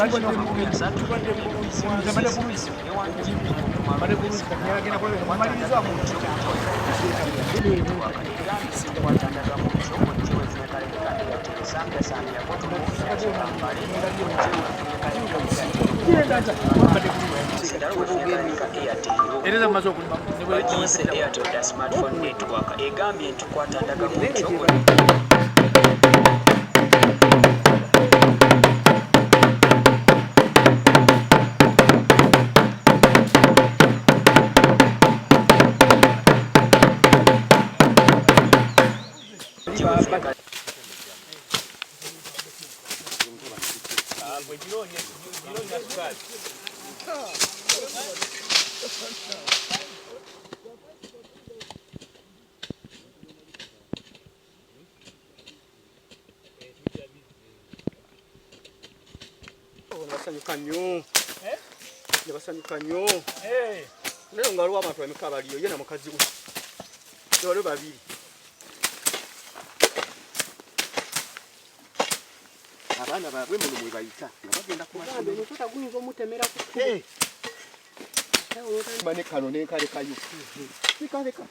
Airtel smartphone network egambye nti kwatandaga mutyo Basanyuka nnyo. Lero nga waliwo abantu emeka baliyo ye na mukazi we. Waliwo babiri. Abaana baabwe muno mwe bayita nga bagenda ku masomero. Tutaguyinza omutemera ku Mane kano n'enkalekayo. Nikaleka.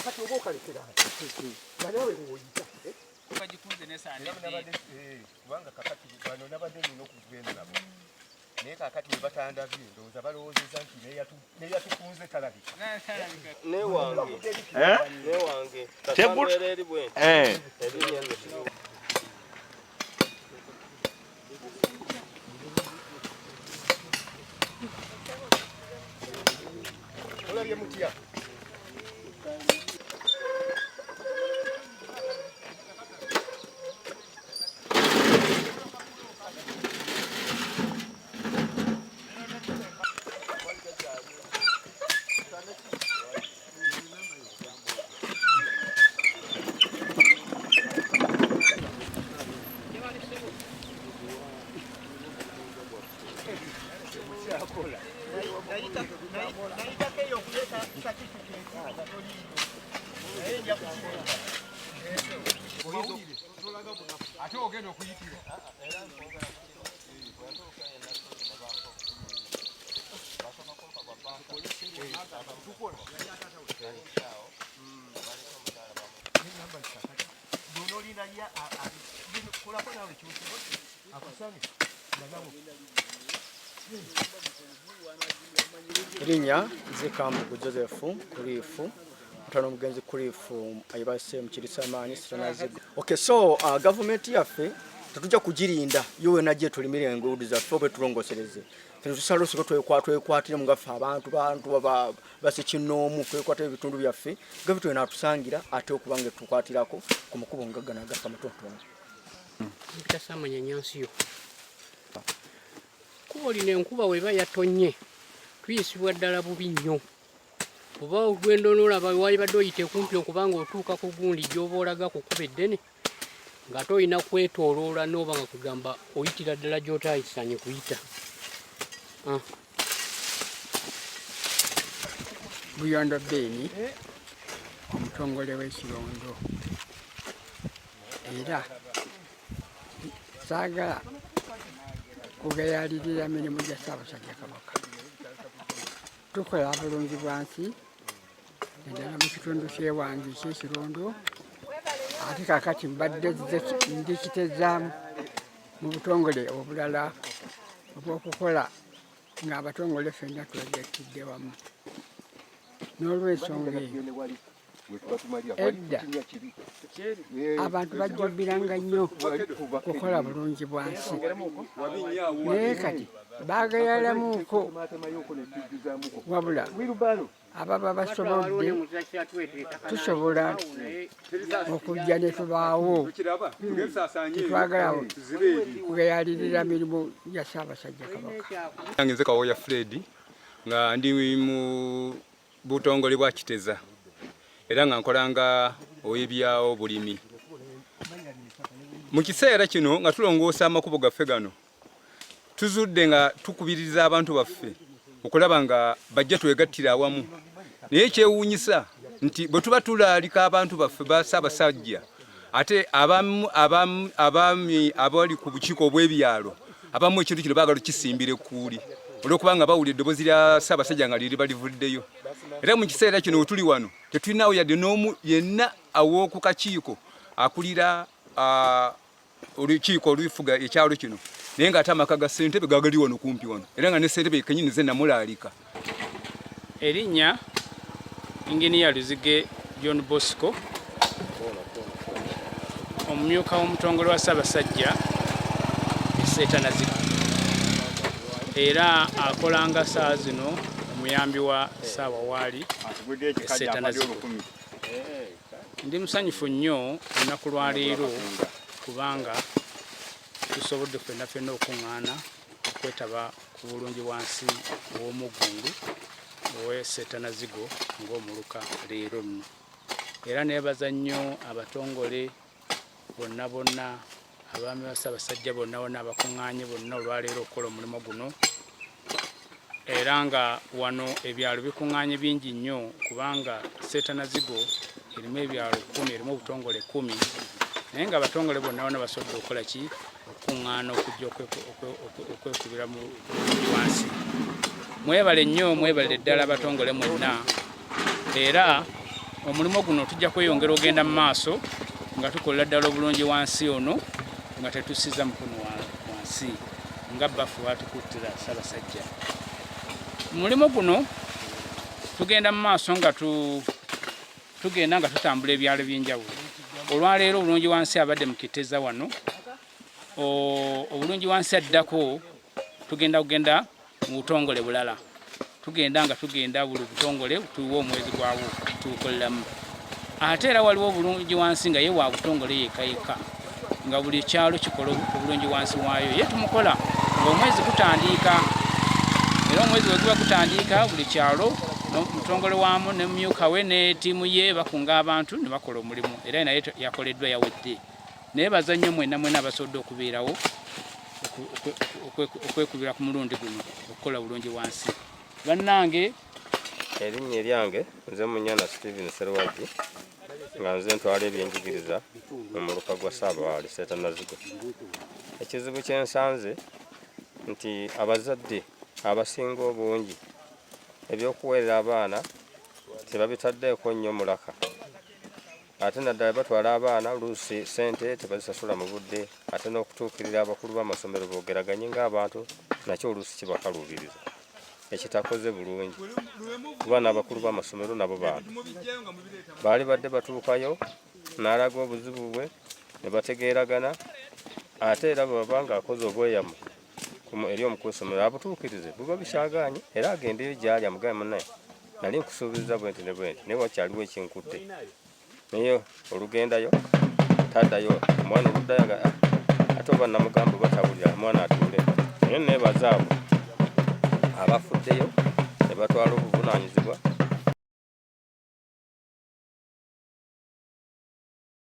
Kati oba okalekera. Nawe ng'oyita. kajikunze nesande kubanga kakati bano nabadde nina okugenda nabo naye kakati we batandabye ndowooza balowoozeza nti neyatukunze talabika newange tasambeera bwe olabye mutya Erinnya Zikambugu Joseph Kulifu mutano mugenzi Kulifu ayibase mu Kirisamani Sitanazigo. Okay, so government yaffe tetujja kugirinda yowe najje tulimire enguudo za ffe tulongosereze. Tusalo siko twekwatire mu gafa abantu basikinoomu twekwatire ebitundu byaffe gavito enatusangira ate okubange tukwatirako ku mukubo ngagana gafa matotono. Ntasamanya nyansiyo. Kubolina enkuba weba yatonye tuyisibwa ddala bubi nnyo. Kuba ogwendo n'olaba wali badde oyite kumpi okubanga otuuka ku gundi gy'oba olaga ku kkuba eddene nga toyina kwetooloola n'oba nga kugamba oyitira ddala gy'otaayisanye kuyita. Buyondo Beni omutongole w'ekirondo era saagala kugayalirira mirimu gya Ssaabasajja Kabaka. Tukola bulungi bwansi naddala mu kitundu ky'ewange ekyekirondo ate kakati mbadde ndikitezaamu mu butongole obulala obw'okukola ng'abatongole ffenna twegattidde wamu. N'olw'ensonga eyo edda abantu bajjumbiranga nnyo kukola bulungi bwansi naye kati baagayalamuuko wabula ababa basobodde tusobola okujja ne tubaawo tetwagala kugayalirira mirimu gya Ssaabasajja Kabaka. Nze Kawoya Fred nga ndi mu butongole bwa Kiteza era nga nkolanga ow'ebyawo bulimi. Mu kiseera kino nga tulongoosa amakubo gaffe gano tuzudde nga tukubiriza abantu baffe okulaba nga bajja twegattira awamu. Naye kyewuunyisa nti bwe tuba tulaalika abantu baffe ba Ssaabasajja ate abaami abali ku bukiiko obw'ebyalo abamu ekintu kino baagala kisimbire kuuli olw'okubanga bawulira eddoboozi lya Ssaabasajja nga liri balivuddeyo. Era mu kiseera kino we tuli wano tetulinawo yadde n'omu yenna aw'oku kakiiko akulira olukiiko olufuga ekyalo kino naye ng'ate amaka ga ssentebe gagali wano kumpi wano era nga ne ssentebe kennyini ze namulaalika. Erinnya Inginiya Luzige John Bosco, omumyuka w'omutongole wa Ssaabasajja Seetanazigo, era akolanga saa zino omuyambi wa Ssaawa Waali Seetanazigo. Ndi musanyufu nnyo olunaku lwa leero kubanga tusobodde ffenna okuŋŋaana okwetaba ku bulungi wansi w'omugundu owe Seetanazigo ng'omuluka leero nno. Era neebaza nnyo abatongole bonna abaami ba Ssaabasajja bonna abakuŋŋaanye bonna olwaleero okukola omulimu guno, era nga wano ebyalo bikuŋŋaanye bingi nnyo kubanga Seetanazigo erimu ebyalo 10, erimu obutongole 10, naye nga abatongole bonna basobodde okukola ki okuŋŋaana okujja okwekubira mu wansi. Mwebale nnyo, mwebale ddala abatongole mwenna, era omulimu guno tujja kweyongera ogenda mu maaso nga tukolera ddala obulungi wansi ono nga tetusiza mukono wansi nga baffe batukuttira Ssaabasajja. Mulimu guno tugenda mu maaso nga tugenda nga tutambula ebyalo by'enjawulo. Olwaleero obulungi wansi abadde mukiteza wano, obulungi wansi addako tugenda mu butongole bulala. Tugenda buli butongole tuwa omwezi gwawo tukoleramu. Ate era waliwo obulungi wansi nga ye wa butongole yekka nga buli kyalo kikola obulungi wansi waayo ye tumukola ng'omwezi gutandika. Era omwezi bwe guba gutandika buli kyalo n'omutongole waamu ne mumyuka we ne ttiimu ye bakunga abantu ne bakola omulimu, era naye yakoleddwa yawedde. Neebaza nnyo mwenna abasobodde okubeerawo okwekubira ku mulundi guno okukola bulungi wansi. Bannange, erinnya eryange nze Munyana Stephen Serwagi nga nze ntwala ebyenjigiriza mu muluka gwa Ssaabawaali Seetanazigo. Ekizibu kyensanze nti abazadde abasinga obungi ebyokuweerera abaana tebabitaddeeko nnyo mulaka, ate naddala batwala abaana oluusi ssente tebazisasula mu budde, ate n'okutuukirira abakulu b'amasomero boogeraganye ng'abantu nakyo oluusi kibakaluubiriza ekitakoze bulungi kuba n'abakulu b'amasomero nabo bantu baali badde batuukayo n'alaga obuzibu bwe ne bategeeragana, ate era bwe baba ng'akoze obweyamo eri omukulu w'essomero abutuukirize buba bikyagaanye, era agende eri gy'ali amugambe munnaye nali nkusuubiza bwe nti ne bwe nti naye wakyaliwo ekinkutte, naye olugendayo taddayo omwana oluddayo nga ate oba namugamba batabulira omwana atuule. Naye neebaza abo abafuddeyo ne batwala obuvunaanyizibwa